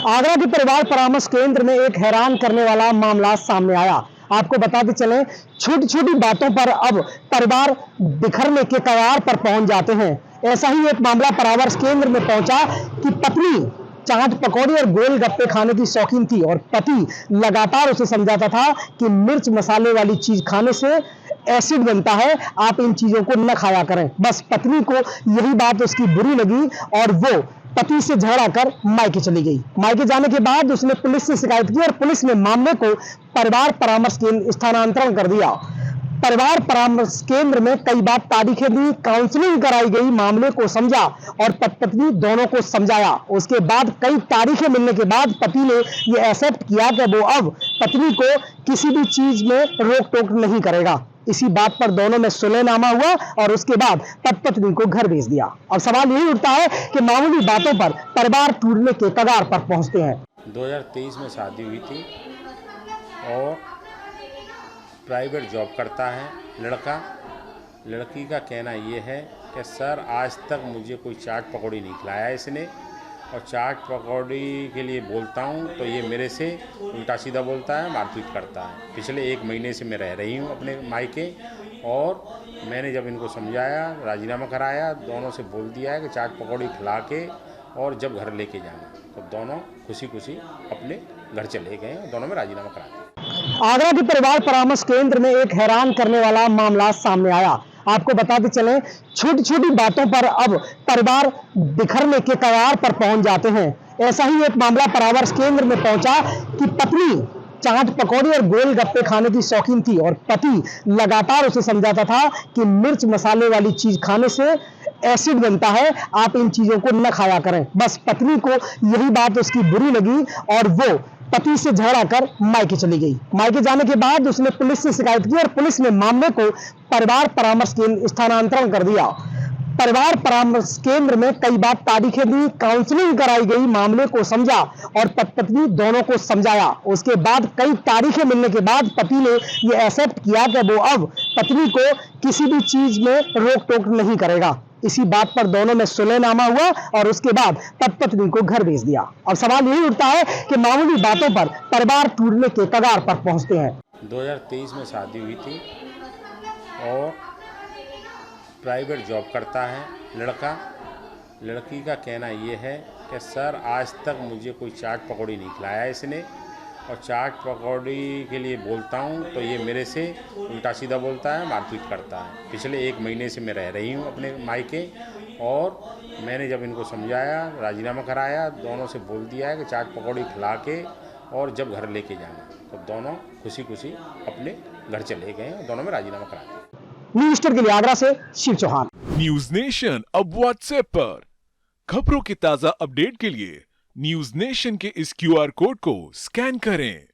आगरा के परिवार परामर्श केंद्र में एक हैरान करने वाला मामला सामने आया। आपको बताते चलें, छोटी छोटी बातों पर अब परिवार बिखरने के कगार पर पहुंच जाते हैं। ऐसा ही एक मामला परामर्श केंद्र में पहुंचा कि पत्नी चाट पकौड़ी और गोलगप्पे खाने की शौकीन थी और पति लगातार उसे समझाता था कि मिर्च मसाले वाली चीज खाने से एसिड बनता है, आप इन चीजों को न खाया करें। बस पत्नी को यही बात उसकी बुरी लगी और वो पति से झगड़ा कर मायके चली गई। मायके जाने के बाद उसने पुलिस से शिकायत की और पुलिस ने मामले को परिवार परामर्श केंद्र स्थानांतरण कर दिया। परिवार परामर्श केंद्र में कई बार तारीखें दी, काउंसलिंग कराई गई, मामले को समझा और पत्नी दोनों को समझाया। उसके बाद कई तारीखें मिलने के बाद पति ने यह एक्सेप्ट किया कि वो अब पत्नी को किसी भी चीज में रोक टोक नहीं करेगा। इसी बात पर दोनों में सुलहनामा हुआ और उसके बाद पत्नी को घर भेज दिया। अब सवाल यही उठता है कि मामूली बातों पर परिवार टूटने के कगार पर पहुंचते हैं। 2023 में शादी हुई थी और प्राइवेट जॉब करता है लड़का। लड़की का कहना ये है कि सर आज तक मुझे कोई चाट पकौड़ी नहीं खिलाया इसने, और चाट पकौड़ी के लिए बोलता हूँ तो ये मेरे से उल्टा सीधा बोलता है, मारपीट करता है। पिछले 1 महीने से मैं रह रही हूँ अपने मायके, और मैंने जब इनको समझाया, राजीनामा कराया, दोनों से बोल दिया है कि चाट पकौड़ी खिला के और जब घर लेके जाना, तो दोनों खुशी खुशी अपने घर चले गए और दोनों में राजीनामा करा दिया। आगरा के परिवार परामर्श केंद्र में एक हैरान करने वाला मामला सामने आया। आपको बताते चलें, छोटी छोटी बातों पर अब परिवार बिखरने के कगार पर पहुंच जाते हैं। ऐसा ही एक मामला परामर्श केंद्र में पहुंचा कि पत्नी चाट पकौड़ी और गोलगप्पे खाने की शौकीन थी और पति लगातार उसे समझाता था कि मिर्च मसाले वाली चीज खाने से एसिड बनता है, आप इन चीजों को न खाया करें। बस पत्नी को यही बात उसकी बुरी लगी और वो पति से झगड़ा कर मायके चली गई। मायके जाने के बाद उसने पुलिस से शिकायत की और पुलिस ने मामले को परिवार परामर्श केंद्र स्थानांतरण कर दिया। परिवार परामर्श केंद्र में कई बार तारीखें दी, काउंसलिंग कराई गई, मामले को समझा और पत्नी दोनों को समझाया। उसके बाद कई तारीखें मिलने के बाद पति ने यह एक्सेप्ट किया कि वो अब पत्नी को किसी भी चीज में रोक टोक नहीं करेगा। इसी बात पर दोनों में सुलहनामा हुआ और उसके बाद पत्नी को घर भेज दिया। अब सवाल यही उठता है कि मामूली बातों पर परिवार टूटने के कगार पर पहुंचते हैं। 2023 में शादी हुई थी और प्राइवेट जॉब करता है लड़का। लड़की का कहना ये है कि सर आज तक मुझे कोई चाट पकौड़ी नहीं खिलाया इसने, और चाट पकौड़ी के लिए बोलता हूँ तो ये मेरे से उल्टा सीधा बोलता है, मारपीट करता है। पिछले 1 महीने से मैं रह रही हूँ अपने मायके, और मैंने जब इनको समझाया, राजीनामा कराया, दोनों से बोल दिया है कि चाट पकौड़ी खिला के और जब घर लेके जाना, तो दोनों खुशी खुशी अपने घर चले गए और दोनों में राजीनामा करा दिया। न्यूज़ स्टार के लिए आगरा से शिव चौहान। न्यूज नेशन अब व्हाट्सएप पर खबरों की ताजा अपडेट के लिए न्यूज नेशन के इस QR कोड को स्कैन करें।